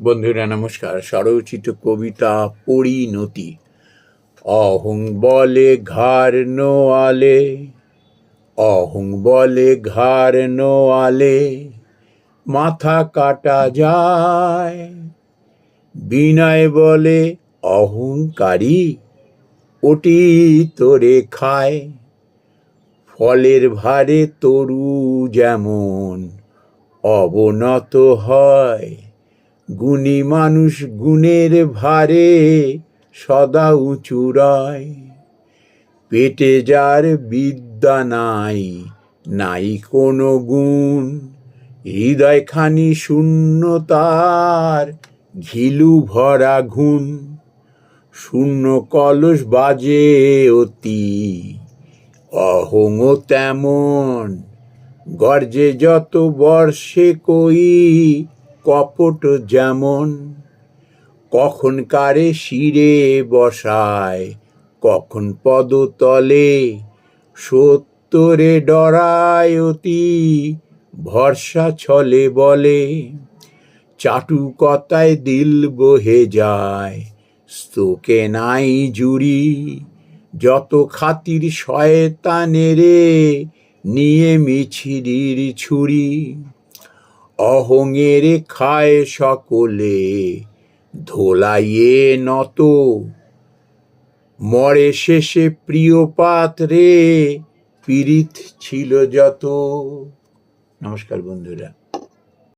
বন্ধুরা নমস্কার। স্বরচিত কবিতা পরিণতি। অহং বলে ঘাড় নোয়ালে, অহং বলে ঘাড় নোয়ালে মাথা কাটা যায়। বিনয় বলে অহংকারী ওটি তোরে খায়। ফলের ভারে তরু যেমন অবনত হয়, গুণী মানুষ গুণের ভারে সদা উঁচু রয়। পেটে যার বিদ্যা নাই, নাই কোনো গুণ, হৃদয়খানি শূন্য তার ঘিলু ভরা ঘুণ। শূন্য কলস বাজে অতি, অহংও তেমন, গর্জে যত বর্ষে কই কপট যেমন। কখন কারে শিরে বসায়, কখন পদতলে, সত্যরে ডরায় অতি, ভরসা ছলে বলে। চাটুকতায় দিল বহে যায়, স্তোকে নাই জুড়ি, যত খাতির শয়তানেরে নিয়ে মিছিরির ছুরি। অহংের খায় সকলে, ধোলাইয়ে নত, মরে শেষে প্রিয় পাত্রে পীড়িত ছিল যত। নমস্কার বন্ধুরা।